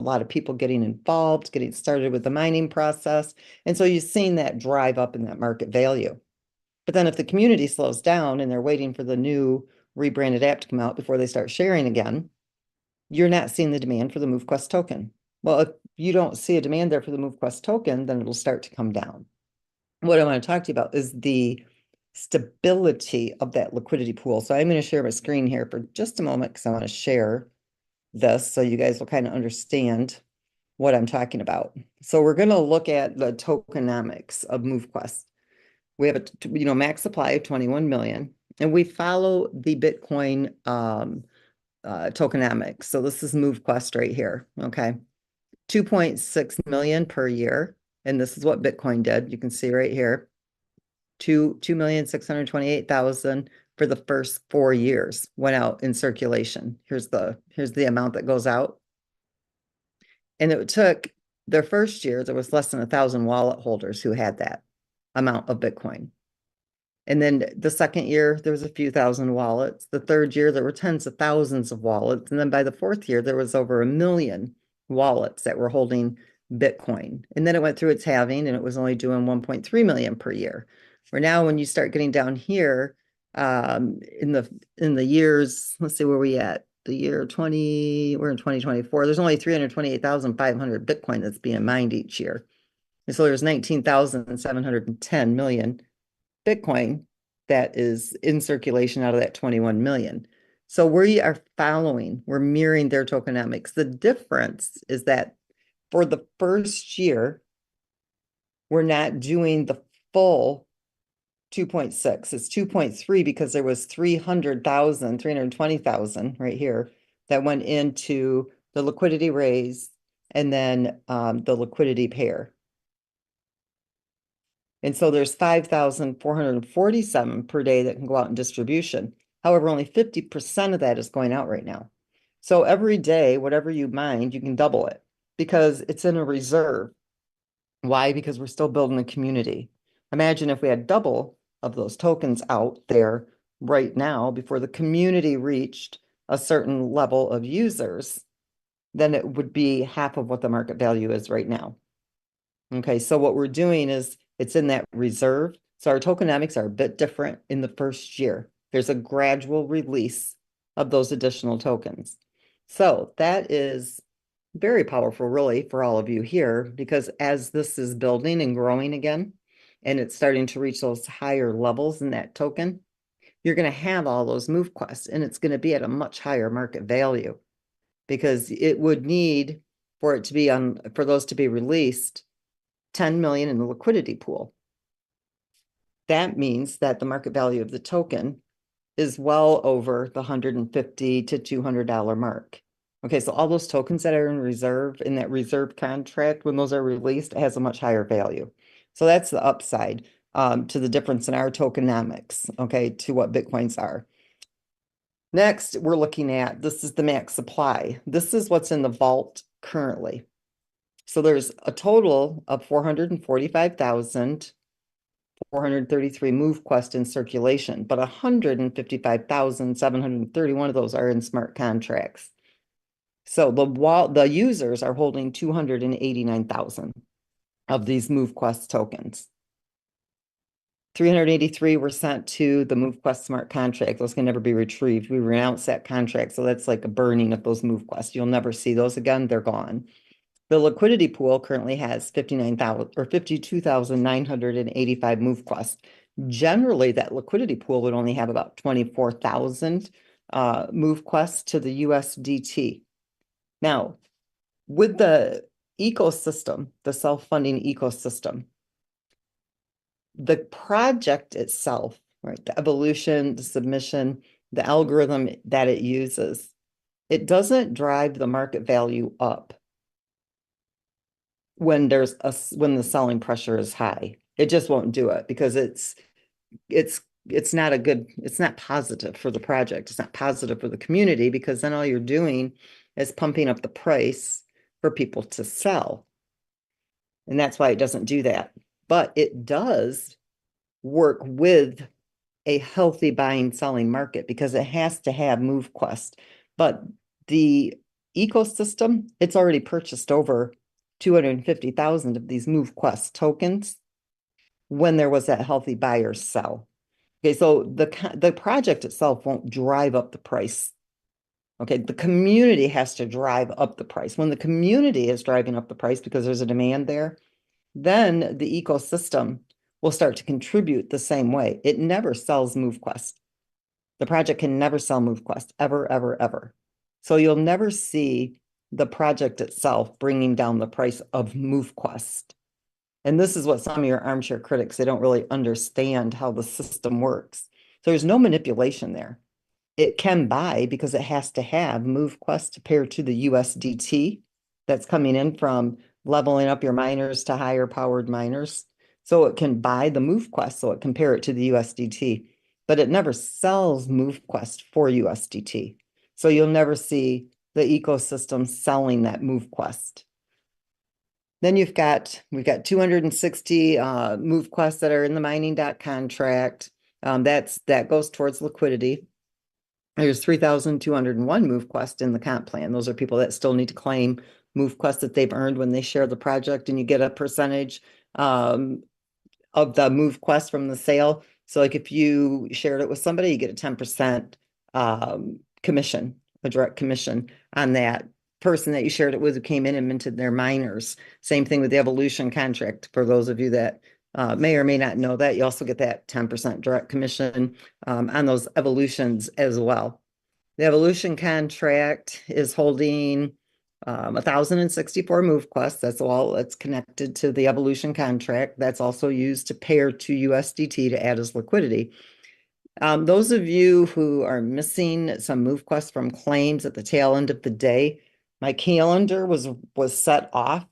lot of people getting involved, getting started with the mining process. And so you've seen that drive up in that market value. But then if the community slows down and they're waiting for the new rebranded app to come out before they start sharing again, you're not seeing the demand for the MoveQuest token. Well, if you don't see a demand there for the MoveQuest token, then it'll start to come down. What I want to talk to you about is the stability of that liquidity pool. So I'm going to share my screen here for just a moment because I want to share this so you guys will kind of understand what I'm talking about. So we're going to look at the tokenomics of MoveQuest. We have a max supply of 21 million, and we follow the Bitcoin tokenomics. So this is MoveQuest right here. Okay. 2.6 million per year. And this is what Bitcoin did. You can see right here. 2,628,000 for the first 4 years went out in circulation. Here's the amount that goes out. And it took their first year, there was less than 1,000 wallet holders who had that amount of Bitcoin. And then the second year, there was a few thousand wallets. The third year, there were tens of thousands of wallets. And then by the fourth year, there was over 1 million wallets that were holding Bitcoin. And then it went through its halving and it was only doing 1.3 million per year. Where now when you start getting down here, in the years, let's see where we at. The year 20, we're in 2024. There's only 328,500 Bitcoin that's being mined each year. And so there's 19,710 million Bitcoin that is in circulation out of that 21 million. So we are we're mirroring their tokenomics. The difference is that for the first year, we're not doing the full 2.6. It's 2.3 because there was 300,000, 320,000 right here that went into the liquidity raise and then the liquidity pair. And so there's 5,447 per day that can go out in distribution. However, only 50% of that is going out right now. So every day, whatever you mine, you can double it because it's in a reserve. Why? Because we're still building a community. Imagine if we had double of those tokens out there right now before the community reached a certain level of users, then it would be half of what the market value is right now. Okay, so what we're doing is it's in that reserve. So our tokenomics are a bit different in the first year. There's a gradual release of those additional tokens. So that is very powerful, really, for all of you here, because as this is building and growing again, and it's starting to reach those higher levels in that token, you're going to have all those MoveQuests, and it's going to be at a much higher market value because it would need for it to be for those to be released 10 million in the liquidity pool. That means that the market value of the token is well over the $150 to $200 mark. Okay, so all those tokens that are in reserve in that reserve contract, when those are released, it has a much higher value. So that's the upside to the difference in our tokenomics, okay, to what Bitcoins are. Next, we're looking at, this is the max supply. This is what's in the vault currently. So there's a total of 445,433 MoveQuest in circulation, but 155,731 of those are in smart contracts. So the users are holding 289,000 of these MoveQuest tokens. 383 were sent to the MoveQuest smart contract. Those can never be retrieved. We renounced that contract. So that's like a burning of those MoveQuests. You'll never see those again. They're gone. The liquidity pool currently has 59,000 or 52,985 MoveQuests. Generally, that liquidity pool would only have about 24,000 MoveQuests to the USDT. Now, with the ecosystem, the self-funding ecosystem, the project itself, right, the evolution, the submission, the algorithm that it uses, it doesn't drive the market value up when the selling pressure is high. It just won't do it because it's not positive for the project. It's not positive for the community because then all you're doing is pumping up the price for people to sell. And that's why it doesn't do that. But it does work with a healthy buying selling market because it has to have MoveQuest. But the ecosystem, it's already purchased over 250,000 of these MoveQuest tokens when there was that healthy buyer sell. Okay, so the project itself won't drive up the price. Okay, the community has to drive up the price. When the community is driving up the price because there's a demand there, then the ecosystem will start to contribute the same way. It never sells MoveQuest. The project can never sell MoveQuest, ever, ever, ever. So you'll never see the project itself bringing down the price of MoveQuest. And this is what some of your armchair critics, they don't really understand how the system works. So there's no manipulation there. It can buy because it has to have MoveQuest to pair to the USDT that's coming in from leveling up your miners to higher powered miners. So it can buy the MoveQuest so it can pair it to the USDT, but it never sells MoveQuest for USDT. So you'll never see the ecosystem selling that MoveQuest. Then we've got 260 MoveQuests that are in the mining contract. That goes towards liquidity. There's 3,201 MoveQuest in the comp plan. Those are people that still need to claim MoveQuest that they've earned when they share the project, and you get a percentage of the MoveQuest from the sale. So like if you shared it with somebody, you get a 10% commission, a direct commission on that person that you shared it with who came in and minted their miners. Same thing with the Evolution contract. For those of you that may or may not know that, you also get that 10% direct commission on those evolutions as well. The Evolution contract is holding 1,064 MoveQuests. That's all that's connected to the Evolution contract. That's also used to pair to USDT to add as liquidity. Those of you who are missing some MoveQuest from claims at the tail end of the day, my calendar was set off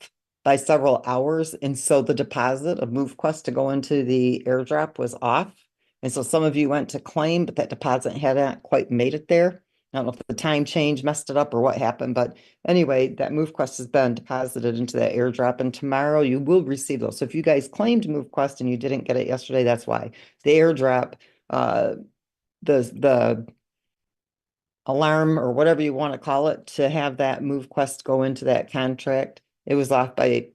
by several hours, and so the deposit of MoveQuest to go into the airdrop was off. And so some of you went to claim, but that deposit hadn't quite made it there. I don't know if the time change messed it up or what happened, but anyway, that MoveQuest has been deposited into that airdrop, and tomorrow you will receive those. So if you guys claimed MoveQuest and you didn't get it yesterday, that's why. The airdrop, the alarm or whatever you want to call it to have that MoveQuest go into that contract, it was off by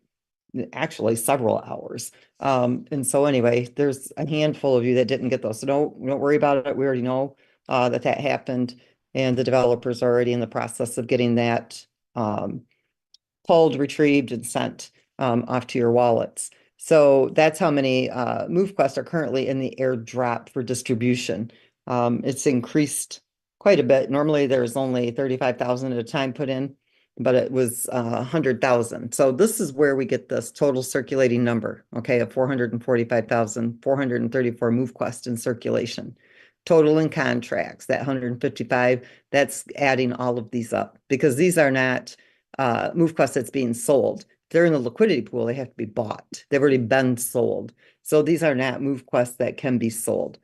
actually several hours. And so anyway, there's a handful of you that didn't get those. So don't worry about it. We already know that happened, and the developers are already in the process of getting that pulled, retrieved, and sent off to your wallets. So that's how many MoveQuest are currently in the airdrop for distribution. It's increased quite a bit. Normally there's only 35,000 at a time put in, but it was 100,000. So this is where we get this total circulating number, okay, of 445,434 MoveQuest in circulation. Total in contracts, that 155, that's adding all of these up because these are not MoveQuest that's being sold. If they're in the liquidity pool, they have to be bought. They've already been sold. So these are not MoveQuests that can be sold.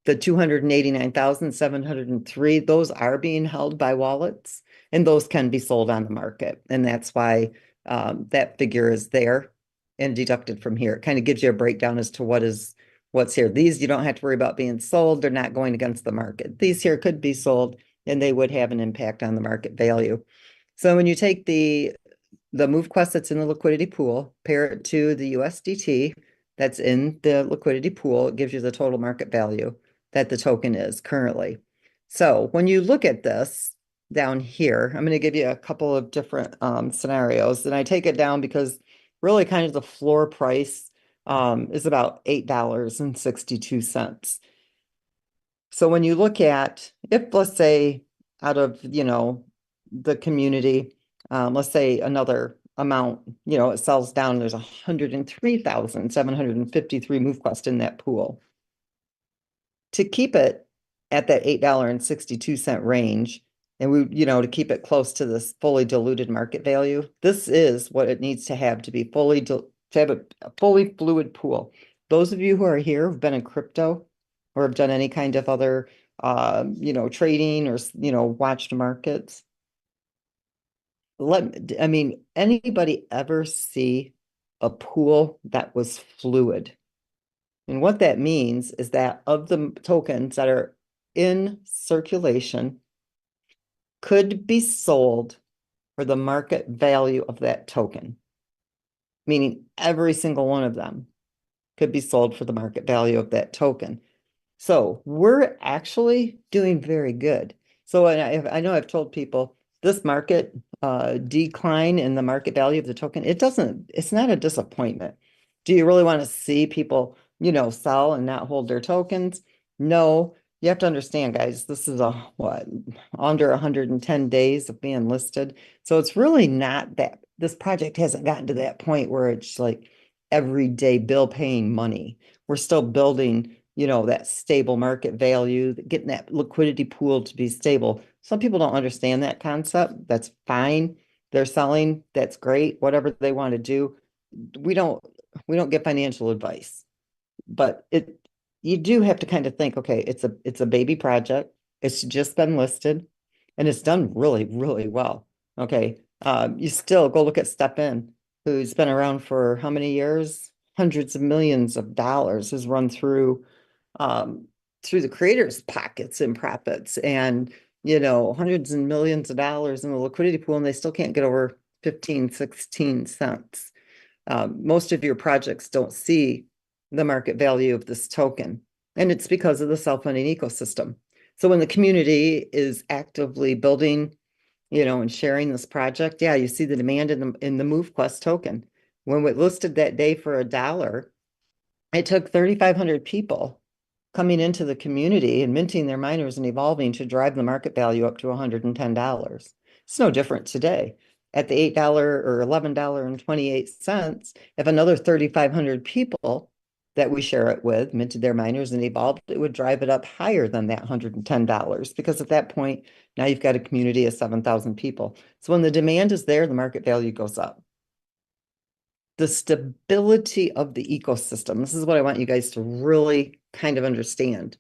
The 289,703, those are being held by wallets, and those can be sold on the market. And that's why that figure is there and deducted from here. It kind of gives you a breakdown as to what's here. These you don't have to worry about being sold. They're not going against the market. These here could be sold, and they would have an impact on the market value. So when you take the MoveQuest that's in the liquidity pool, pair it to the USDT that's in the liquidity pool, it gives you the total market value that the token is currently. So when you look at this down here, I'm going to give you a couple of different scenarios, and I take it down because really kind of the floor price is about $8.62. So when you look at, if let's say out of, the community, let's say another amount, it sells down, there's 103,753 MoveQuest in that pool. To keep it at that $8.62 range, and to keep it close to this fully diluted market value, this is what it needs to have to be to have a fully fluid pool. Those of you who are here who've been in crypto or have done any kind of other, trading or, watched markets. Anybody ever see a pool that was fluid? And what that means is that of the tokens that are in circulation could be sold for the market value of that token, meaning every single one of them could be sold for the market value of that token. So we're actually doing very good. So I know I've told people this market decline in the market value of the token, it's not a disappointment. Do you really want to see people, sell and not hold their tokens? No, you have to understand, guys, this is under 110 days of being listed. So it's really not that this project hasn't gotten to that point where it's like everyday bill paying money. We're still building that stable market value, getting that liquidity pool to be stable. Some people don't understand that concept. That's fine. They're selling. That's great. Whatever they want to do. We don't get financial advice, but you do have to kind of think, okay, it's a baby project. It's just been listed and it's done really, really well. Okay. You still go look at STEPN, who's been around for how many years? Hundreds of millions of dollars has run through the creators' pockets and profits and, hundreds and millions of dollars in the liquidity pool, and they still can't get over 15, 16 cents. Most of your projects don't see the market value of this token, and it's because of the self-funding ecosystem. So when the community is actively building, and sharing this project, yeah, you see the demand in the MoveQuest token. When we listed that day for $1, it took 3,500 people coming into the community and minting their miners and evolving to drive the market value up to $110. It's no different today. At the $8 or $11.28, if another 3,500 people that we share it with minted their miners and evolved, it would drive it up higher than that $110 because at that point, now you've got a community of 7,000 people. So when the demand is there, the market value goes up. The stability of the ecosystem. This is what I want you guys to really kind of understand.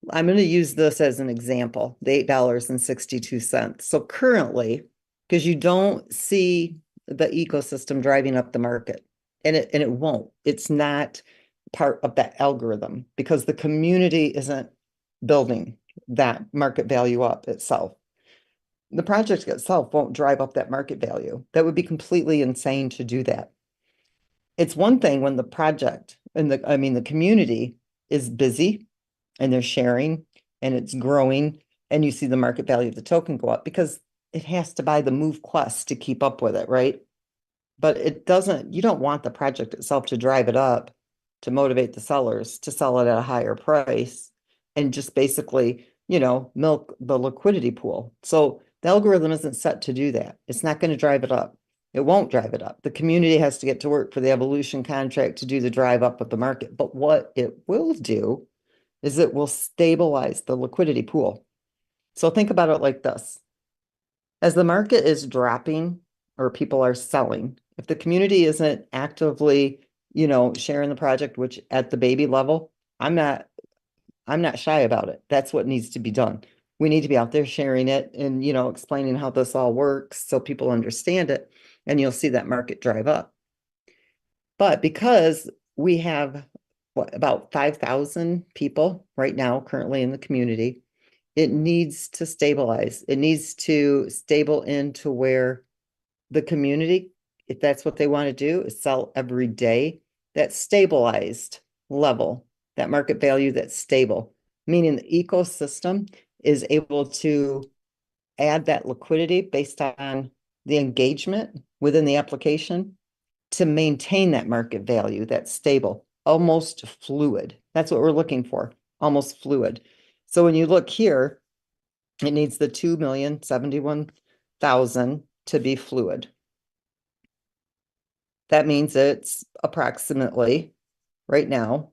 I'm going to use this as an example, the $8.62. So currently, because you don't see the ecosystem driving up the market, and it won't. It's not part of that algorithm because the community isn't building that market value up itself. The project itself won't drive up that market value. That would be completely insane to do that. It's one thing when the project and the community is busy and they're sharing and it's growing and you see the market value of the token go up because it has to buy the MoveQuest to keep up with it, right? But you don't want the project itself to drive it up to motivate the sellers to sell it at a higher price and just basically, milk the liquidity pool. So the algorithm isn't set to do that. It's not going to drive it up. It won't drive it up. The community has to get to work for the evolution contract to do the drive up of the market. But what it will do is it will stabilize the liquidity pool. So think about it like this. As the market is dropping or people are selling, if the community isn't actively, sharing the project, which at the baby level, I'm not shy about it. That's what needs to be done. We need to be out there sharing it and, explaining how this all works so people understand it and you'll see that market drive up. But because we have about 5,000 people right now currently in the community, it needs to stabilize. It needs to stable into where the community, if that's what they want to do, is sell every day, that stabilized level, that market value that's stable, meaning the ecosystem is able to add that liquidity based on the engagement within the application to maintain that market value that's stable, almost fluid. That's what we're looking for, almost fluid. So when you look here, it needs the 2,071,000 to be fluid. That means it's approximately right now,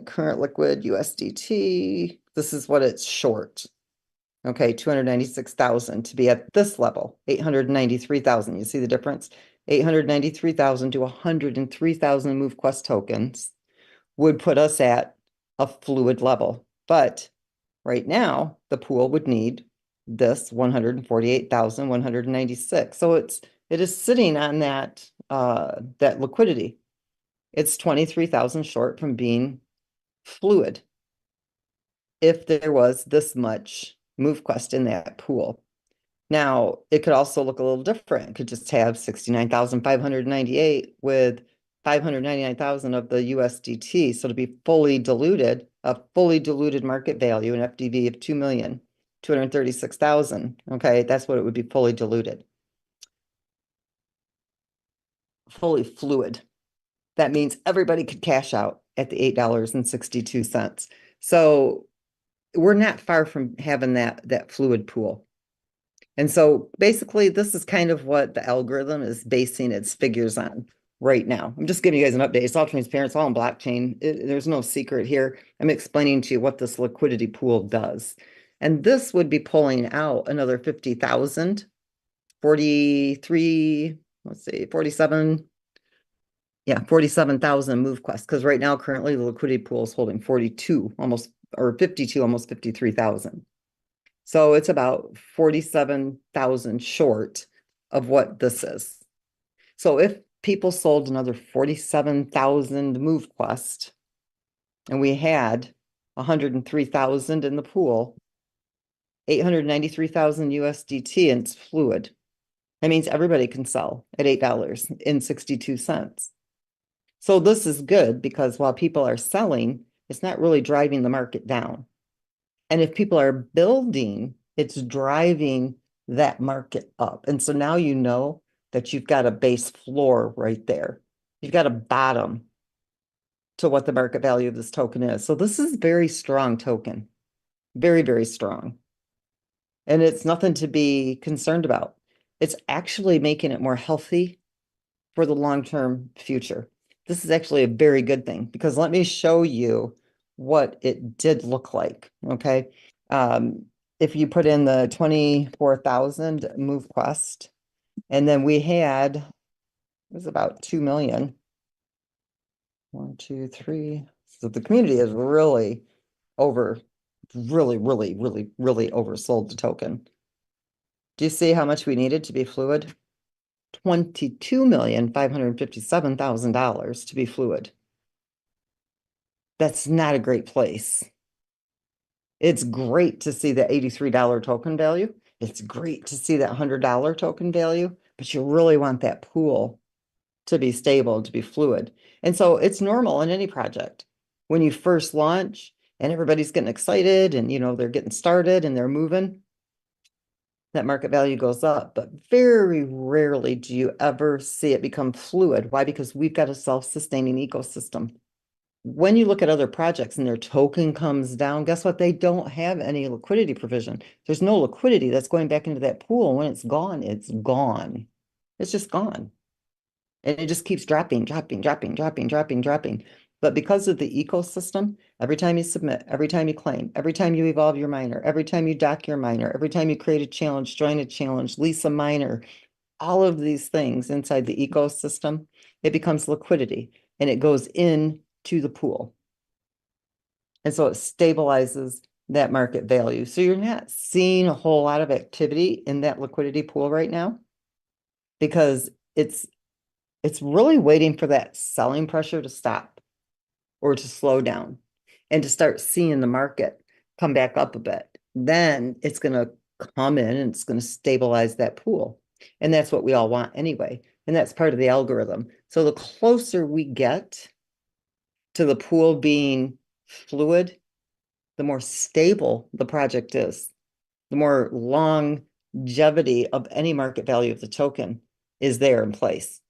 current liquid USDT. This is what it's short. Okay, 296,000 to be at this level, 893,000. You see the difference? 893,000 to 103,000 MoveQuest tokens would put us at a fluid level. But right now, the pool would need this 148,196. So it is sitting on that liquidity. It's 23,000 short from being fluid if there was this much MoveQuest in that pool. Now, it could also look a little different. It could just have 69,598 with 599,000 of the USDT. So to be fully diluted, a fully diluted market value, an FDV of 2,236,000. Okay, that's what it would be fully diluted. Fully fluid. That means everybody could cash out at the $8.62. So we're not far from having that fluid pool. And so basically, this is kind of what the algorithm is basing its figures on right now. I'm just giving you guys an update. It's all transparent, it's all in blockchain. There's no secret here. I'm explaining to you what this liquidity pool does. And this would be pulling out another 50,000, 43, let's see, 47, yeah, 47,000 MoveQuest. Because right now, currently, the liquidity pool is holding 42, almost, or 52, almost 53,000. So it's about 47,000 short of what this is. So if people sold another 47,000 MoveQuest and we had 103,000 in the pool, 893,000 USDT, and it's fluid. That means everybody can sell at $8.62. So this is good because while people are selling, it's not really driving the market down. And if people are building, it's driving that market up. And so now you know that you've got a base floor right there. You've got a bottom to what the market value of this token is. So this is very strong token, very, very strong. And it's nothing to be concerned about. It's actually making it more healthy for the long-term future. This is actually a very good thing because let me show you what it did look like, okay? If you put in the 24,000 MoveQuest, and then we had, it was about 2 million. 1, 2, 3. So the community is really oversold the token. Do you see how much we needed to be fluid? $22,557,000 to be fluid. That's not a great place. It's great to see the $83 token value. It's great to see that $100 token value, but you really want that pool to be stable, to be fluid. And so it's normal in any project. When you first launch and everybody's getting excited and they're getting started and they're moving, that market value goes up. But very rarely do you ever see it become fluid. Why? Because we've got a self-sustaining ecosystem. When you look at other projects and their token comes down, guess what? They don't have any liquidity provision. There's no liquidity that's going back into that pool. When it's gone, it's gone. It's just gone. And it just keeps dropping. But because of the ecosystem, every time you submit, every time you claim, every time you evolve your miner, every time you dock your miner, every time you create a challenge, join a challenge, lease a miner, all of these things inside the ecosystem, it becomes liquidity and it goes into the pool. And so it stabilizes that market value. So you're not seeing a whole lot of activity in that liquidity pool right now because it's really waiting for that selling pressure to stop or to slow down and to start seeing the market come back up a bit. Then it's going to come in and it's going to stabilize that pool. And that's what we all want anyway. And that's part of the algorithm. So the closer we get to the pool being fluid, the more stable the project is, the more longevity of any market value of the token is there in place,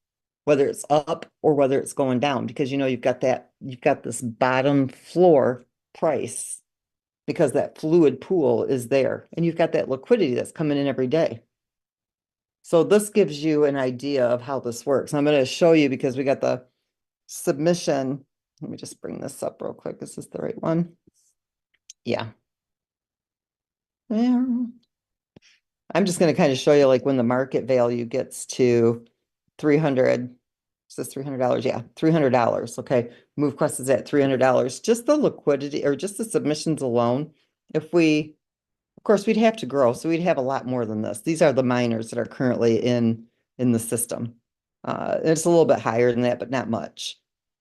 whether it's up or whether it's going down, because you've got this bottom floor price because that fluid pool is there and you've got that liquidity that's coming in every day. So this gives you an idea of how this works. I'm going to show you because we got the submission. Let me just bring this up real quick. Is this the right one? Yeah. Yeah. I'm just going to kind of show you like when the market value gets to 300. Says $300. Yeah, $300. Okay. MoveQuest is at $300. Just the liquidity or just the submissions alone. Of course, we'd have to grow. So we'd have a lot more than this. These are the miners that are currently in the system. It's a little bit higher than that, but not much.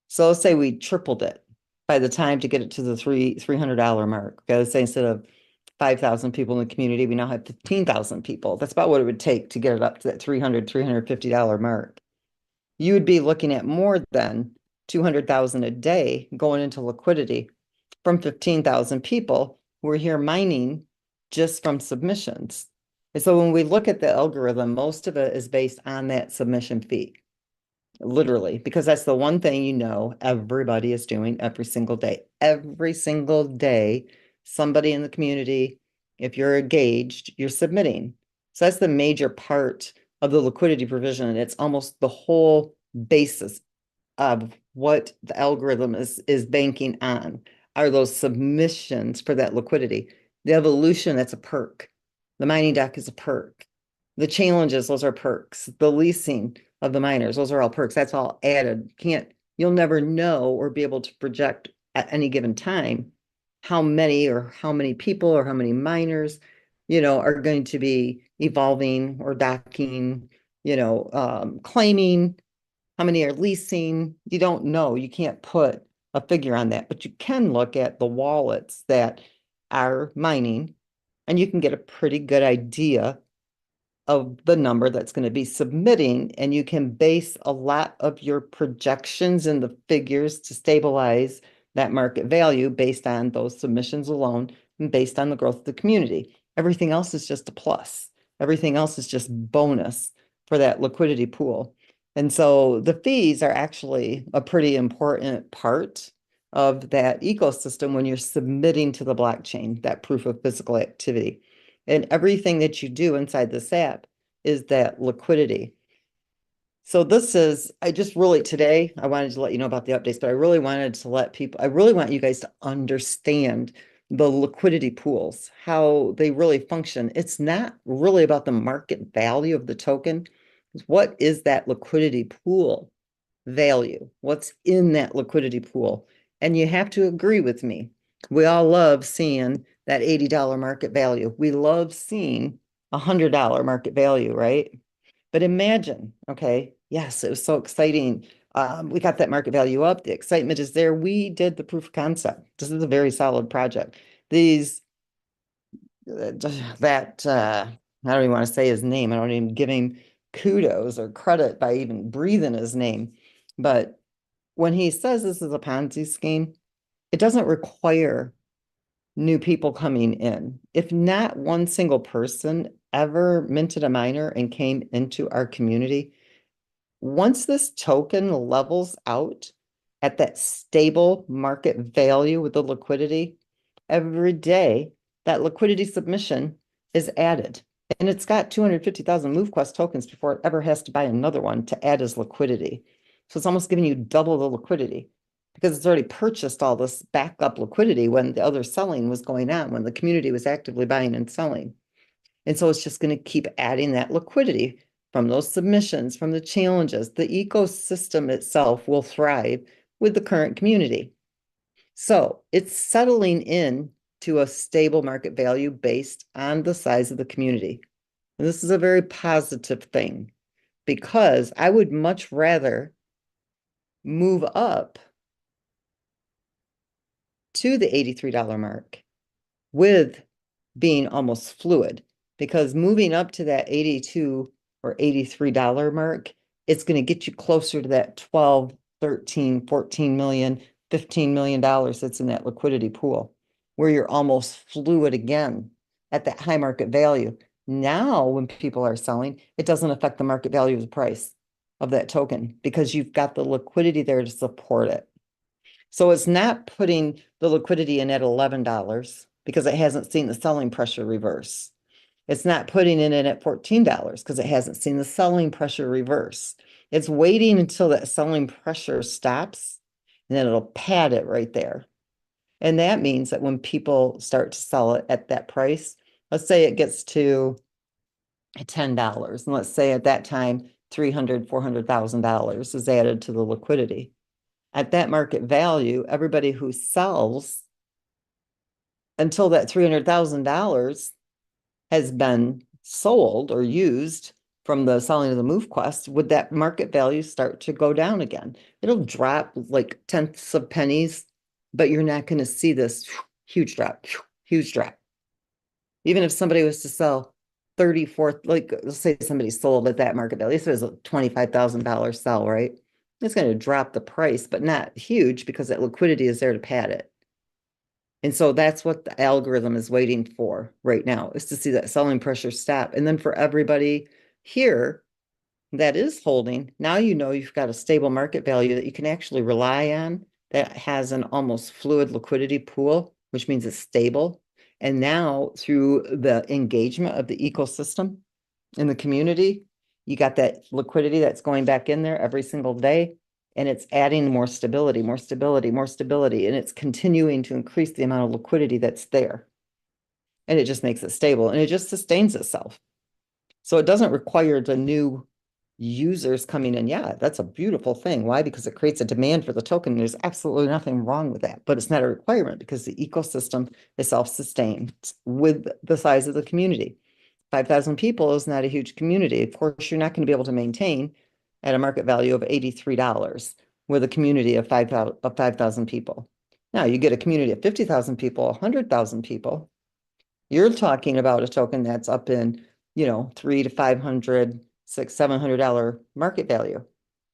So let's say we tripled it by the time to get it to the $300 mark. Okay, let's say instead of 5,000 people in the community. We now have 15,000 people. That's about what it would take to get it up to that $350 mark. You would be looking at more than 200,000 a day going into liquidity from 15,000 people who are here mining just from submissions. And so when we look at the algorithm, most of it is based on that submission fee, literally, because that's the one thing everybody is doing every single day. Every single day, somebody in the community, if you're engaged, you're submitting. So that's the major part of the liquidity provision. And it's almost the whole basis of what the algorithm is banking on are those submissions for that liquidity. The evolution, that's a perk. The mining deck is a perk. The challenges, those are perks. The leasing of the miners, those are all perks. That's all added. You'll never know or be able to project at any given time how many people or how many miners, are going to be evolving or docking, claiming, how many are leasing. You don't know. You can't put a figure on that, but you can look at the wallets that are mining, and you can get a pretty good idea of the number that's going to be submitting, and you can base a lot of your projections and the figures to stabilize that market value based on those submissions alone and based on the growth of the community. Everything else is just a plus. Everything else is just bonus for that liquidity pool. And so the fees are actually a pretty important part of that ecosystem when you're submitting to the blockchain, that proof of physical activity. And everything that you do inside this app is that liquidity. So I just really today, I wanted to let you know about the updates, but I really want you guys to understand the liquidity pools, how they really function. It's not really about the market value of the token. What is that liquidity pool value? What's in that liquidity pool? And you have to agree with me. We all love seeing that $80 market value. We love seeing $100 market value, right? But imagine, okay, yes, it was so exciting. We got that market value up. The excitement is there. We did the proof of concept. This is a very solid project. These, I don't even want to say his name. I don't even give him kudos or credit by even breathing his name. But when he says this is a Ponzi scheme, it doesn't require new people coming in. If not one single person ever minted a miner and came into our community, once this token levels out at that stable market value with the liquidity, every day that liquidity submission is added. And it's got 250,000 MoveQuest tokens before it ever has to buy another one to add as liquidity. So it's almost giving you double the liquidity because it's already purchased all this backup liquidity when the other selling was going on, when the community was actively buying and selling. And so it's just going to keep adding that liquidity from those submissions, from the challenges. The ecosystem itself will thrive with the current community. So it's settling in to a stable market value based on the size of the community. And this is a very positive thing because I would much rather move up to the $83 mark with being almost fluid, because moving up to that 82 or $83 mark, it's going to get you closer to that 12, 13, 14 million, $15 million that's in that liquidity pool, where you're almost fluid again at that high market value. Now, when people are selling, it doesn't affect the market value of the price of that token because you've got the liquidity there to support it. So it's not putting the liquidity in at $11 because it hasn't seen the selling pressure reverse. It's not putting it in at $14 because it hasn't seen the selling pressure reverse. It's waiting until that selling pressure stops, and then it'll pad it right there. And that means that when people start to sell it at that price, let's say it gets to $10, and let's say at that time, $300,000, $400,000 is added to the liquidity. At that market value, everybody who sells until that $300,000 has been sold or used from the selling of the MoveQuest, would that market value start to go down again? It'll drop like tenths of pennies, but you're not going to see this huge drop, huge drop. Even if somebody was to sell 34, like let's say somebody sold at that market value, so it's a $25,000 sell, right? It's going to drop the price, but not huge because that liquidity is there to pad it. And so that's what the algorithm is waiting for right now, is to see that selling pressure stop. And then for everybody here that is holding, now you know you've got a stable market value that you can actually rely on, that has an almost fluid liquidity pool, which means it's stable. And now through the engagement of the ecosystem in the community, you got that liquidity that's going back in there every single day, and it's adding more stability, more stability, more stability, and it's continuing to increase the amount of liquidity that's there. And it just makes it stable and it just sustains itself. So it doesn't require the new users coming in. Yeah, that's a beautiful thing. Why? Because it creates a demand for the token. There's absolutely nothing wrong with that, but it's not a requirement because the ecosystem is self-sustained with the size of the community. 5,000 people is not a huge community. Of course, you're not going to be able to maintain at a market value of $83 with a community of 5,000 people. Now you get a community of 50,000 people, 100,000 people. You're talking about a token that's up in, $300 to $500, $600, $700 market value.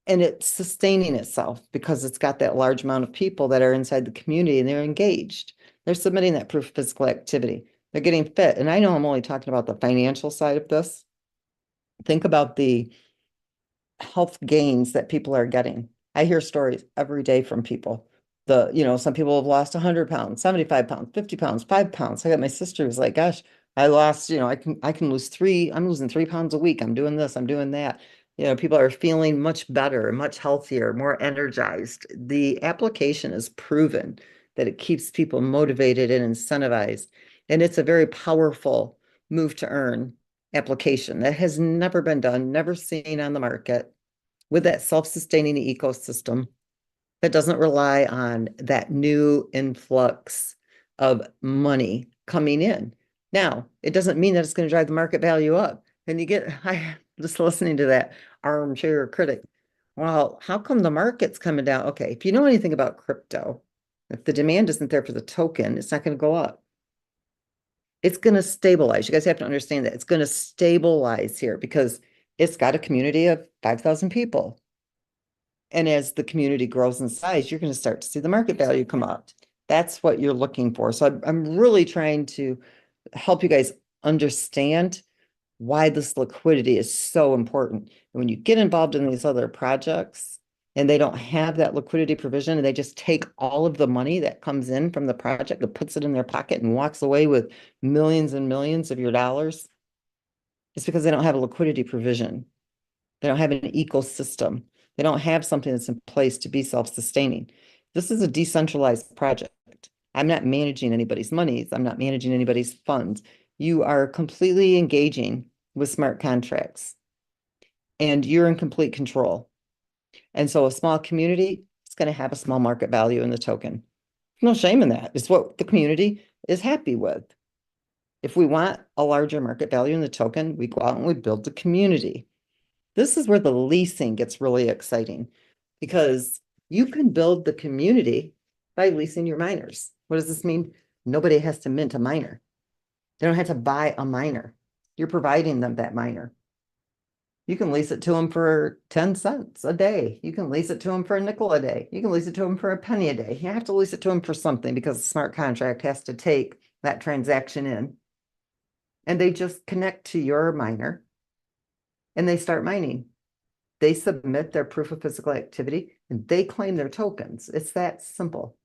And it's sustaining itself because it's got that large amount of people that are inside the community and they're engaged. They're submitting that proof of physical activity. They're getting fit. And I know I'm only talking about the financial side of this. Think about the health gains that people are getting. I hear stories every day from people. Some people have lost 100 pounds, 75 pounds, 50 pounds, 5 pounds. I got my sister who's like, gosh, I lost, I can lose I'm losing 3 pounds a week. I'm doing this, I'm doing that. People are feeling much better, much healthier, more energized. The application is proven that it keeps people motivated and incentivized. And it's a very powerful move to earn application that has never been done, never seen on the market, with that self-sustaining ecosystem that doesn't rely on that new influx of money coming in. Now, it doesn't mean that it's going to drive the market value up. And I just listening to that armchair critic. Well, how come the market's coming down? Okay, if you know anything about crypto, if the demand isn't there for the token, it's not going to go up. It's going to stabilize. You guys have to understand that it's going to stabilize here because it's got a community of 5,000 people. And as the community grows in size, you're going to start to see the market value come up. That's what you're looking for. So I'm really trying to help you guys understand why this liquidity is so important. And when you get involved in these other projects and they don't have that liquidity provision and they just take all of the money that comes in from the project and puts it in their pocket and walks away with millions and millions of your dollars, it's because they don't have a liquidity provision. They don't have an ecosystem. They don't have something that's in place to be self-sustaining. This is a decentralized project. I'm not managing anybody's monies. I'm not managing anybody's funds. You are completely engaging with smart contracts and you're in complete control. And so a small community is going to have a small market value in the token. No shame in that. It's what the community is happy with. If we want a larger market value in the token, we go out and we build the community. This is where the leasing gets really exciting because you can build the community by leasing your miners. What does this mean? Nobody has to mint a miner. They don't have to buy a miner. You're providing them that miner. You can lease it to them for 10 cents a day. You can lease it to them for a nickel a day. You can lease it to them for a penny a day. You have to lease it to them for something because the smart contract has to take that transaction in. And they just connect to your miner and they start mining. They submit their proof of physical activity and they claim their tokens. It's that simple.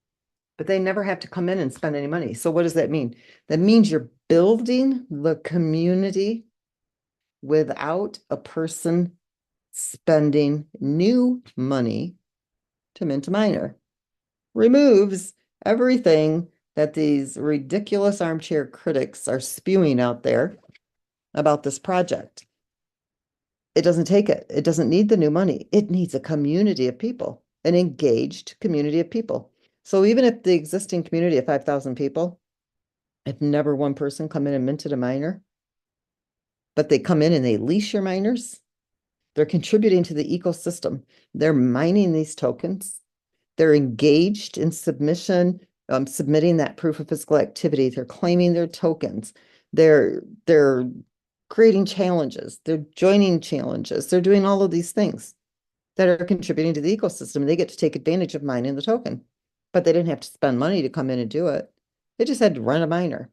But they never have to come in and spend any money. So what does that mean? That means you're building the community without a person spending new money to mint a miner. Removes everything that these ridiculous armchair critics are spewing out there about this project. It doesn't take it. It doesn't need the new money. It needs a community of people, an engaged community of people. So even if the existing community of 5,000 people, if never one person come in and minted a miner, but they come in and they lease your miners, they're contributing to the ecosystem. They're mining these tokens. They're engaged in submitting that proof of physical activity. They're claiming their tokens. They're creating challenges. They're joining challenges. They're doing all of these things that are contributing to the ecosystem. They get to take advantage of mining the token, but they didn't have to spend money to come in and do it. They just had to run a miner.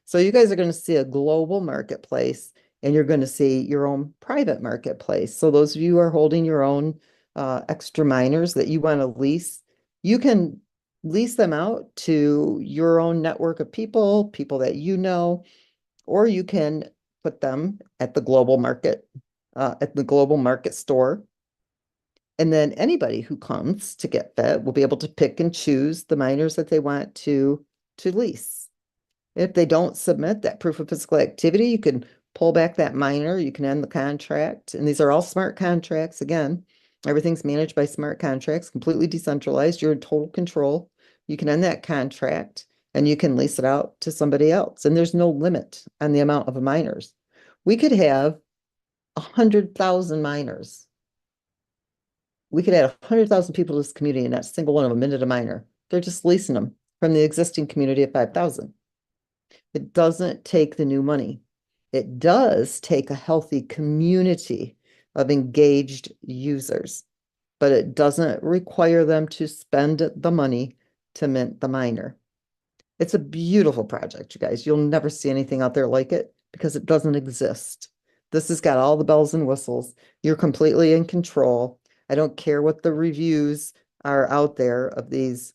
So you guys are going to see a global marketplace, and you're going to see your own private marketplace. So those of you who are holding your own extra miners that you want to lease, you can lease them out to your own network of people that you know, or you can put them at the global market store. And then anybody who comes to get fed will be able to pick and choose the miners that they want to lease. If they don't submit that proof of physical activity, you can pull back that miner, you can end the contract. And these are all smart contracts. Again, everything's managed by smart contracts, completely decentralized. You're in total control. You can end that contract and you can lease it out to somebody else. And there's no limit on the amount of miners. We could have 100,000 miners. We could add 100,000 people to this community and not a single one of them minted a miner. They're just leasing them from the existing community of 5,000. It doesn't take the new money. It does take a healthy community of engaged users, but it doesn't require them to spend the money to mint the miner. It's a beautiful project, you guys. You'll never see anything out there like it because it doesn't exist. This has got all the bells and whistles. You're completely in control. I don't care what the reviews are out there of these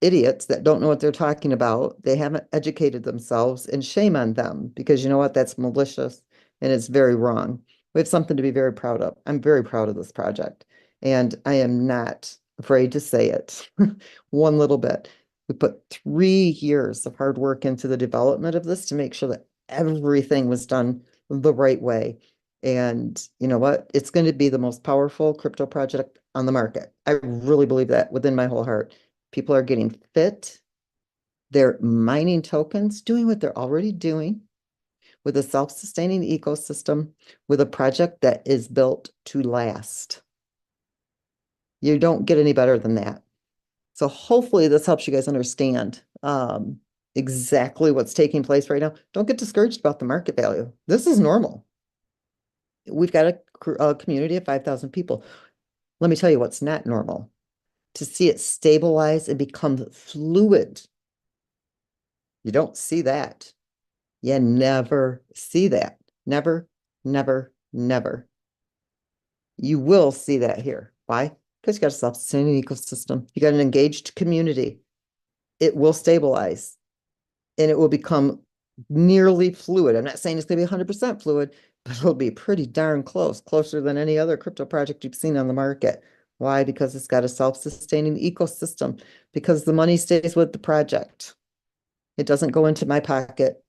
idiots that don't know what they're talking about. They haven't educated themselves, and shame on them, because you know what? That's malicious and it's very wrong. We have something to be very proud of. I'm very proud of this project, and I am not afraid to say it one little bit. We put 3 years of hard work into the development of this to make sure that everything was done the right way. And you know what? It's going to be the most powerful crypto project on the market. I really believe that within my whole heart. People are getting fit. They're mining tokens, doing what they're already doing with a self-sustaining ecosystem, with a project that is built to last. You don't get any better than that. So hopefully this helps you guys understand exactly what's taking place right now. Don't get discouraged about the market value. This is normal. We've got a community of 5,000 people. Let me tell you what's not normal. To see it stabilize and become fluid. You don't see that. You never see that. Never, never, never. You will see that here. Why? Because you got a self-sustaining ecosystem. You got an engaged community. It will stabilize and it will become nearly fluid. I'm not saying it's going to be 100% fluid, but it'll be pretty darn close, closer than any other crypto project you've seen on the market. Why? Because it's got a self-sustaining ecosystem, because the money stays with the project. It doesn't go into my pocket,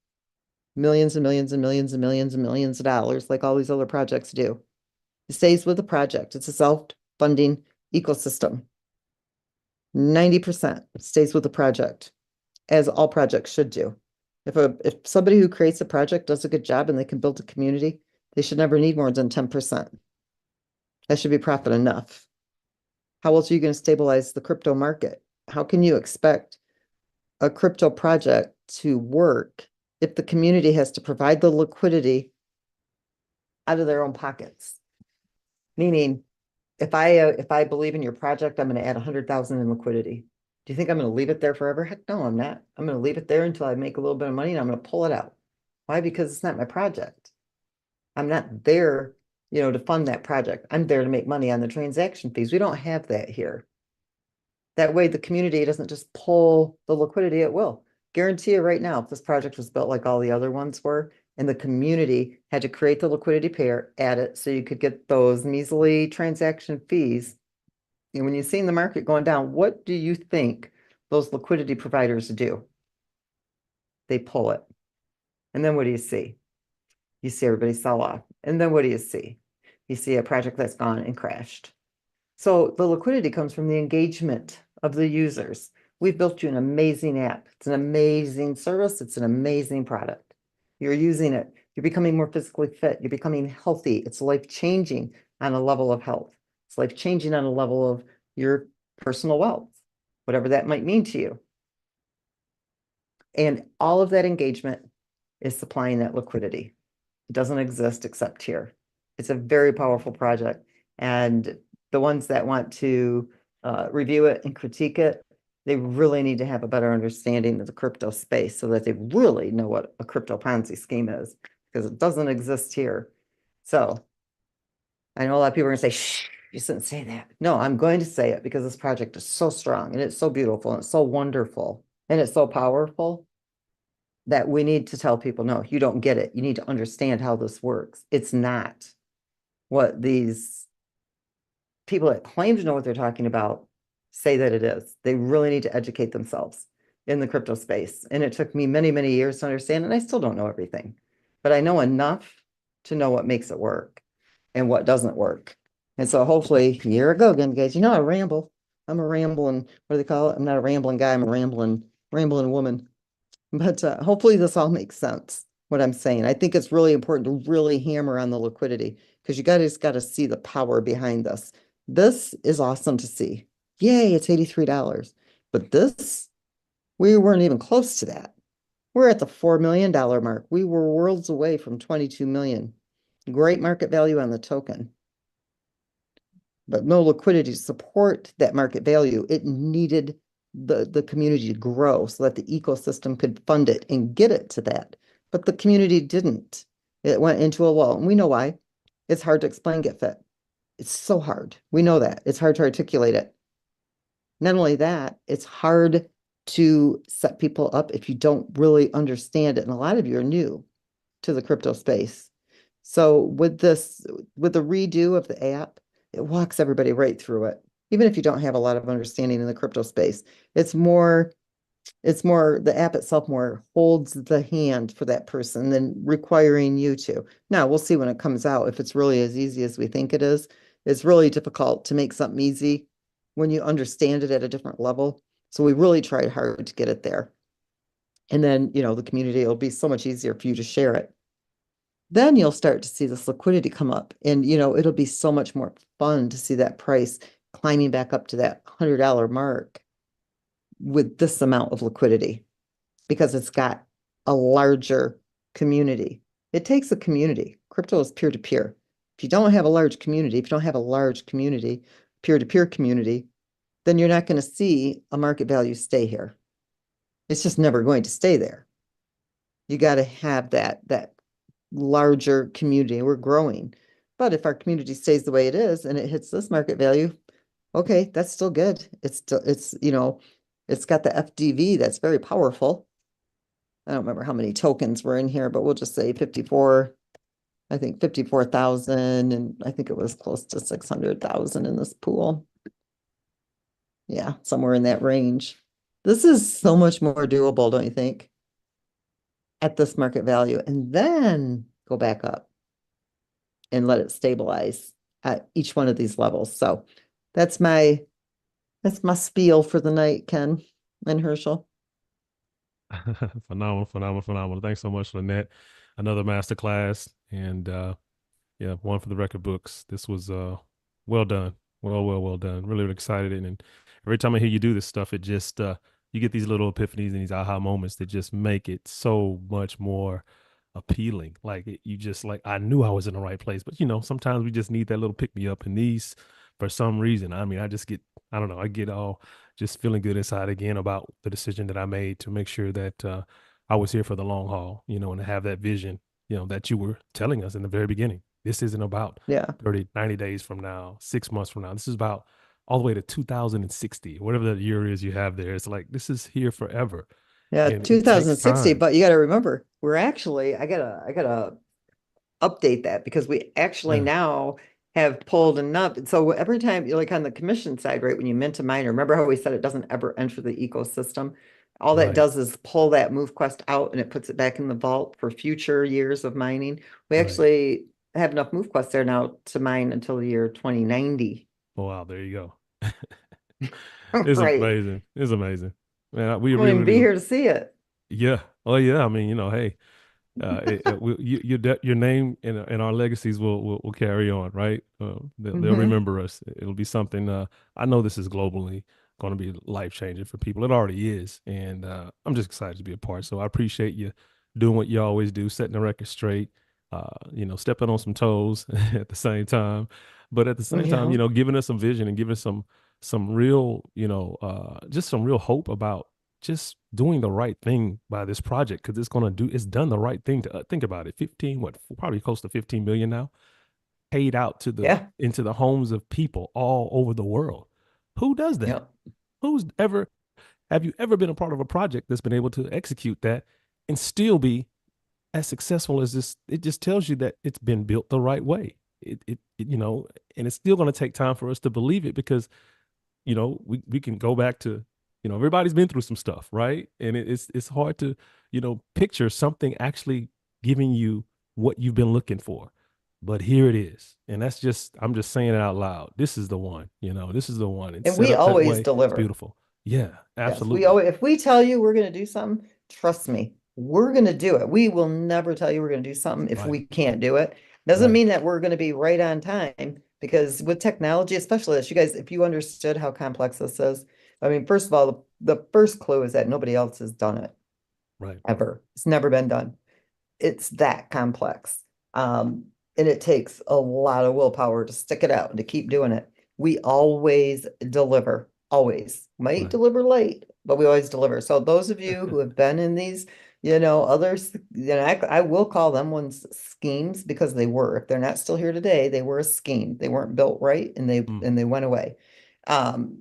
millions and millions and millions and millions and millions of dollars like all these other projects do. It stays with the project. It's a self-funding ecosystem. 90% stays with the project, as all projects should do. If somebody who creates a project does a good job and they can build a community, they should never need more than 10%. That should be profit enough. How else are you going to stabilize the crypto market? How can you expect a crypto project to work if the community has to provide the liquidity out of their own pockets? Meaning, if I believe in your project, I'm going to add 100,000 in liquidity. Do you think I'm going to leave it there forever? Heck no, I'm not. I'm going to leave it there until I make a little bit of money and I'm going to pull it out. Why? Because it's not my project. I'm not there, to fund that project. I'm there to make money on the transaction fees. We don't have that here. That way the community doesn't just pull the liquidity at will. Guarantee you right now, if this project was built like all the other ones were, and the community had to create the liquidity pair, add it so you could get those measly transaction fees. And when you've seen the market going down, what do you think those liquidity providers do? They pull it. And then what do you see? You see everybody sell off. And then what do you see? You see a project that's gone and crashed. So the liquidity comes from the engagement of the users. We've built you an amazing app. It's an amazing service. It's an amazing product. You're using it. You're becoming more physically fit. You're becoming healthy. It's life-changing on a level of health. It's life-changing on a level of your personal wealth, whatever that might mean to you. And all of that engagement is supplying that liquidity. It doesn't exist except here. It's a very powerful project. And the ones that want to review it and critique it, they really need to have a better understanding of the crypto space so that they really know what a crypto Ponzi scheme is, because it doesn't exist here. So I know a lot of people are going to say, shh, you shouldn't say that. No, I'm going to say it because this project is so strong and it's so beautiful and it's so wonderful and it's so powerful that we need to tell people, no, you don't get it. You need to understand how this works. It's not what these people that claim to know what they're talking about say that it is. They really need to educate themselves in the crypto space. And it took me many, many years to understand, and I still don't know everything, but I know enough to know what makes it work and what doesn't work. And so hopefully, here I go again, guys. You know, I ramble. I'm a rambling, what do they call it? I'm not a rambling guy, I'm a rambling woman. But hopefully this all makes sense, what I'm saying. I think it's really important to really hammer on the liquidity because you guys got to see the power behind this. This is awesome to see. Yay, it's $83. But this, we weren't even close to that. We're at the $4 million mark. We were worlds away from 22 million. Great market value on the token, but no liquidity to support that market value. It needed the community to grow so that the ecosystem could fund it and get it to that. But the community didn't. It went into a wall, and we know why. It's hard to explain GetFit. It's so hard. We know that. It's hard to articulate it. Not only that, it's hard to set people up if you don't really understand it. And a lot of you are new to the crypto space. So with this, with the redo of the app, it walks everybody right through it. Even if you don't have a lot of understanding in the crypto space, it's more the app itself more holds the hand for that person than requiring you to. Now we'll see when it comes out if it's really as easy as we think it is. It's really difficult to make something easy when you understand it at a different level. So we really tried hard to get it there. And then, you know, the community, it'll be so much easier for you to share it. Then you'll start to see this liquidity come up and, you know, it'll be so much more fun to see that price climbing back up to that $100 mark with this amount of liquidity because it's got a larger community. It takes a community. Crypto is peer-to-peer. If you don't have a large community, if you don't have a large community, peer-to-peer community, then you're not going to see a market value stay here. It's just never going to stay there. You got to have that larger community. We're growing. But if our community stays the way it is and it hits this market value, okay, that's still good. It's still, you know, it's got the FDV that's very powerful. I don't remember how many tokens were in here, but we'll just say 54, I think 54,000, and I think it was close to 600,000 in this pool. Yeah, somewhere in that range. This is so much more doable, don't you think? At this market value, and then go back up and let it stabilize at each one of these levels. So that's my spiel for the night, Ken and Herschel. Phenomenal, phenomenal, phenomenal. Thanks so much, Lynette. Another masterclass, and yeah, one for the record books. This was well done, well done. Really, really excited, and every time I hear you do this stuff, it just you get these little epiphanies and these aha moments that just make it so much more appealing. Like you just like I knew I was in the right place, but you know sometimes we just need that little pick me up, and these for some reason, I mean, I just get I don't know, I get all just feeling good inside again about the decision that I made to make sure that I was here for the long haul, you know, and to have that vision, you know, that you were telling us in the very beginning. This isn't about Yeah. 30, 90 days from now, 6 months from now. This is about all the way to 2060, whatever that year is you have there. It's like this is here forever. Yeah, And it takes 2060, time. but you got to remember, we're actually, I gotta update that because we actually Yeah, now have pulled enough. So every time you're like on the commission side, right, when you mint a miner, remember how we said it doesn't ever enter the ecosystem? All that right, does is pull that move quest out and it puts it back in the vault for future years of mining. We right. actually have enough move quests there now to mine until the year 2090. Oh, wow, there you go. It's Right. amazing. It's amazing. Man, we I won't really, even be really, here to see it. yeah. Oh, yeah. I mean, you know, hey, your name and our legacies will carry on, right? They'll Hmm. remember us. It'll be something. I know this is globally going to be life changing for people. It already is, and I'm just excited to be a part. So I appreciate you doing what you always do, setting the record straight, stepping on some toes at the same time, but at the same time, Yeah. giving us some vision and giving some real, just some real hope about just doing the right thing by this project because it's done the right thing to think about it. 15, what, probably close to 15 million now paid out to the Yeah. into the homes of people all over the world. Who does that? Yeah. Who's ever Have you ever been a part of a project that's been able to execute that and still be as successful as this? It just tells you that it's been built the right way. And it's still going to take time for us to believe it because we can go back to everybody's been through some stuff, right? And it's hard to picture something actually giving you what you've been looking for. But here it is. And I'm just saying it out loud. This is the one, this is the one. It's And set we up that always way. It's deliver. beautiful. Yeah, Yes, we absolutely. always, if we tell you we're going to do something, trust me, we're going to do it. We will never tell you we're going to do something if Right. we can't do it. Doesn't Right. mean that we're going to be right on time because with technology, especially this, you guys, if you understood how complex this is, I mean, first of all, the first clue is that nobody else has done it Right. ever. It's never been done. It's that complex. And it takes a lot of willpower to stick it out and to keep doing it. We always deliver, always. Might Right. deliver late, but we always deliver. So those of you who have been in these, others, I will call them ones schemes because they were. If they're not still here today, they were a scheme. They weren't built right and they Mm. and they went away. Um,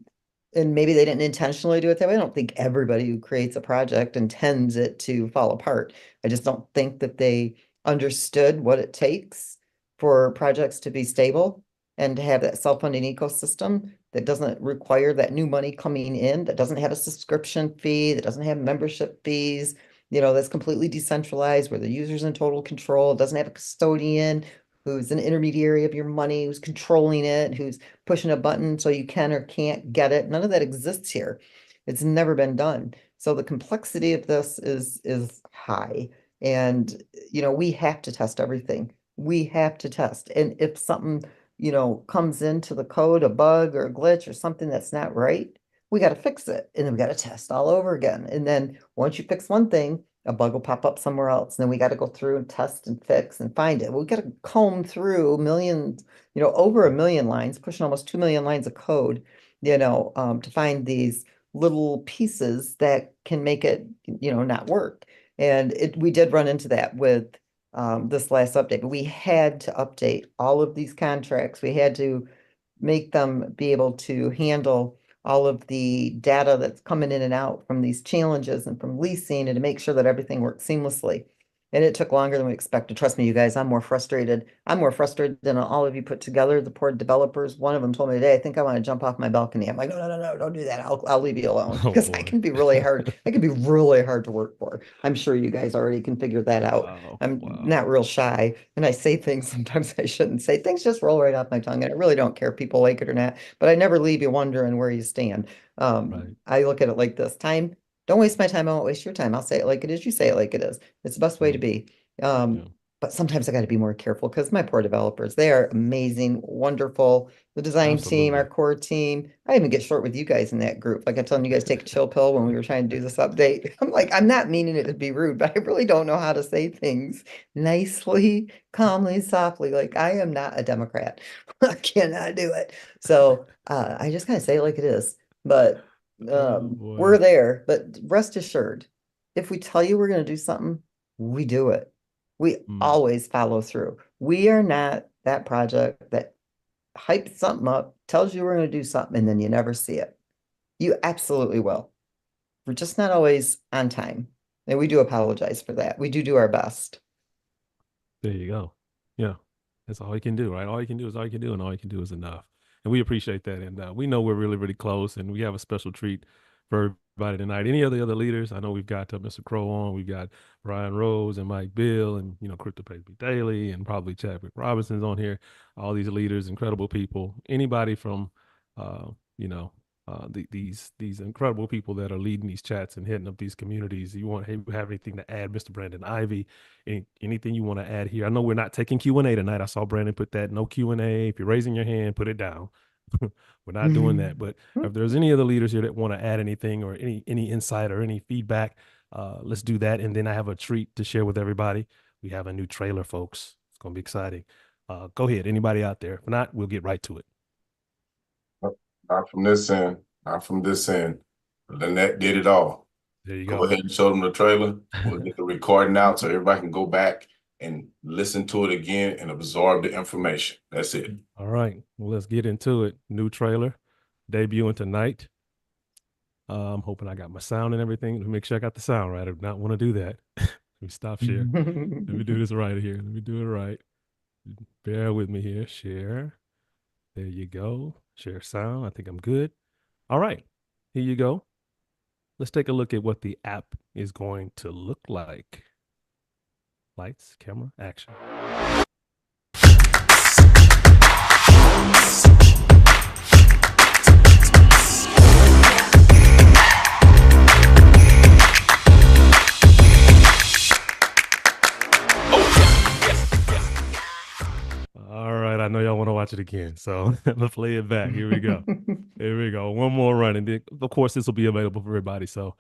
and maybe they didn't intentionally do it that way. I don't think everybody who creates a project intends it to fall apart. I just don't think that they understood what it takes for projects to be stable and to have that self-funding ecosystem that doesn't require that new money coming in, that doesn't have a subscription fee, that doesn't have membership fees, that's completely decentralized where the user's in total control, doesn't have a custodian who's an intermediary of your money, who's controlling it, who's pushing a button so you can or can't get it. None of that exists here. It's never been done. So the complexity of this is high. And we have to test everything. We have to test. And if something, comes into the code, a bug or a glitch or something that's not right, we got to fix it. And then we got to test all over again. And then once you fix one thing, a bug will pop up somewhere else. And then we got to go through and test and fix and find it. We got to comb through millions, over a million lines, pushing almost 2 million lines of code, to find these little pieces that can make it, not work. And we did run into that with this last update, but we had to update all of these contracts. We had to make them be able to handle all of the data that's coming in and out from these challenges and from leasing and to make sure that everything works seamlessly. And it took longer than we expected. Trust me, you guys, I'm more frustrated. I'm more frustrated than all of you put together, the poor developers. One of them told me today, I think I want to jump off my balcony. I'm like, no, no, no, no, don't do that. I'll leave you alone Oh because I boy. can be really hard. I can be really hard to work for. I'm sure you guys already can figure that out. Wow. I'm Wow. not real shy and I say things sometimes I shouldn't say. Things just roll right off my tongue and I really don't care if people like it or not, but I never leave you wondering where you stand. Right. I look at it like this: time, don't waste my time, I won't waste your time. I'll say it like it is, you say it like it is. It's the best way to Mm. be. Yeah. But sometimes I got to be more careful because my poor developers, they are amazing, wonderful. The design team, our Absolutely. core team. I even get short with you guys in that group. Like I telling you guys, take a chill pill when we were trying to do this update. I'm like, I'm not meaning it to be rude, but I really don't know how to say things nicely, calmly, softly. Like I am not a Democrat. I cannot do it. So I just kind of say it like it is. But Oh we're boy. there. But rest assured, if we tell you we're going to do something, we do it. We Mm. always follow through. We are not that project that hypes something up, tells you we're going to do something, and then you never see it. You absolutely will. We're just not always on time. And we do apologize for that. We do our best. There you go. Yeah. That's all you can do, right? All you can do is all you can do, and all you can do is enough. And we appreciate that. And we know we're really, really close, and we have a special treat for everybody tonight. Any of the other leaders? I know we've got Mr. Crow on, we've got Brian Rose and Mike Bill, and Crypto Baby Daily, and probably Chadwick Robinson's on here. All these leaders, incredible people. Anybody from, you know, these incredible people that are leading these chats and hitting up these communities. You want to have anything to add, Mr. Brandon Ivy? Anything you want to add here? I know we're not taking Q&A tonight. I saw Brandon put that no Q&A. If you're raising your hand, put it down. We're not doing that. But if there's any other leaders here that want to add anything or any insight or any feedback, let's do that. And then I have a treat to share with everybody. We have a new trailer, folks. It's going to be exciting. Go ahead. Anybody out there? If not, we'll get right to it. Not from this end. Not from this end. Lynette did it all. There you Go go. ahead and show them the trailer. We'll get the recording out so everybody can go back and listen to it again and absorb the information. That's it. All right. Well, let's get into it. New trailer debuting tonight. I'm hoping I got my sound and everything. Let me make sure I got the sound right. I do not want to do that. Let me stop share. Let me do this right here. Let me do it right. Bear with me here. Share. There you go. Share sound. I think I'm good. All right. Here you go. Let's take a look at what the app is going to look like. Lights, camera, action. All right, I know y'all want to watch it again, so let's play it back. Here we go. Here we go. One more run, and then, of course, this will be available for everybody, so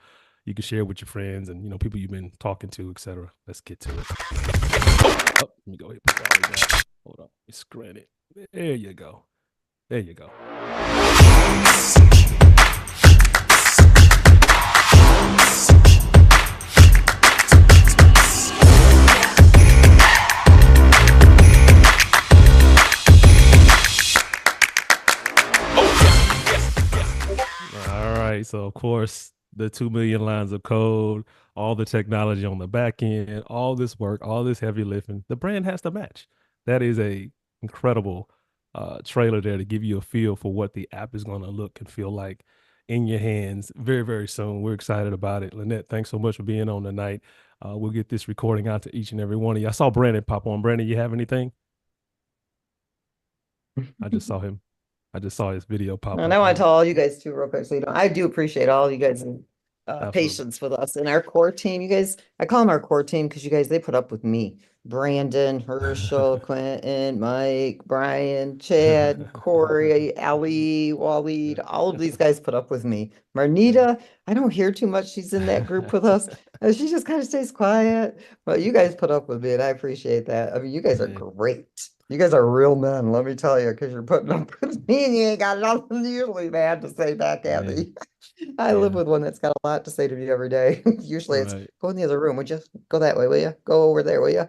you can share with your friends and people you've been talking to, etc. Let's get to it. Oh, let me go ahead. Put that way down. Hold on. Let me screen it. There you go. There you go. All right. So, of course, the 2 million lines of code, all the technology on the back end, all this work, all this heavy lifting, the brand has to match. That is a incredible trailer there to give you a feel for what the app is going to look and feel like in your hands very, very soon. We're excited about it. Lynette, thanks so much for being on tonight. We'll get this recording out to each and every one of you. I saw Brandon pop on. Brandon, you have anything? I just saw him. I just saw his video pop And up. I want to tell all you guys too, real quick, so I do appreciate all you guys' Absolutely. patience with us and our core team. You guys, I call them our core team because you guys, they put up with me. Brandon, Herschel, Quentin, Mike, Brian, Chad, Corey, Ali, Waleed, all of these guys put up with me. Marnita, I don't hear too much. She's in that group with us. She just kind of stays quiet. But you guys put up with me, and I appreciate that. I mean, you guys are Yeah. great. You guys are real men, let me tell you, because you're putting up with me and you ain't got nothing usually bad to say back at Yeah. me. I live Yeah. with one that's got a lot to say to me every day. Usually it's Right. go in the other room, would you? Go that way, will you? Go over there, will you?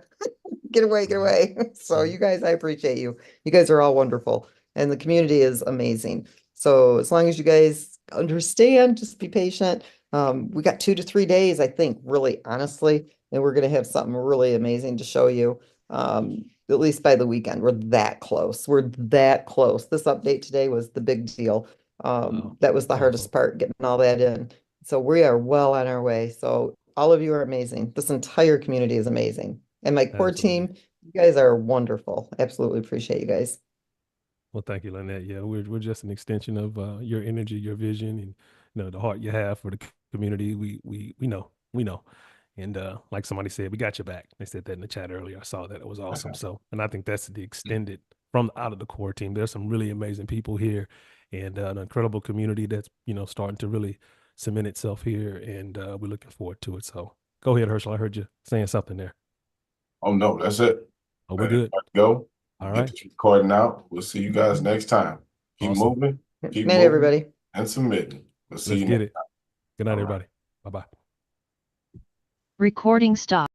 Get away, get away. So Right. you guys, I appreciate you. You guys are all wonderful. And the community is amazing. So as long as you guys understand, just be patient. We got 2 to 3 days, I think, really honestly, and we're gonna have something really amazing to show you. At least by the weekend. We're that close. We're that close. This update today was the big deal. Wow. That was the hardest Awesome. part, getting all that in. So we are well on our way. So all of you are amazing. This entire community is amazing. And my core Absolutely. team, you guys are wonderful. Absolutely appreciate you guys. Well, thank you, Lynette. Yeah, we're just an extension of your energy, your vision, and the heart you have for the community. We know. And like somebody said, we got your back. They said that in the chat earlier. I saw that. It was awesome. So, and I think that's the extended from out of the core team. There's some really amazing people here and an incredible community that's, starting to really cement itself here. And we're looking forward to it. So go ahead, Herschel. I heard you saying something there. Oh, no, that's it. Oh, we're Let good. everybody go. All Get right. this recording out. We'll see you guys next time. Keep Awesome. moving, keep Night, moving, everybody. and submitting. We'll see Let's you get next it. time. Good night, All right. everybody. Bye-bye. Recording stop.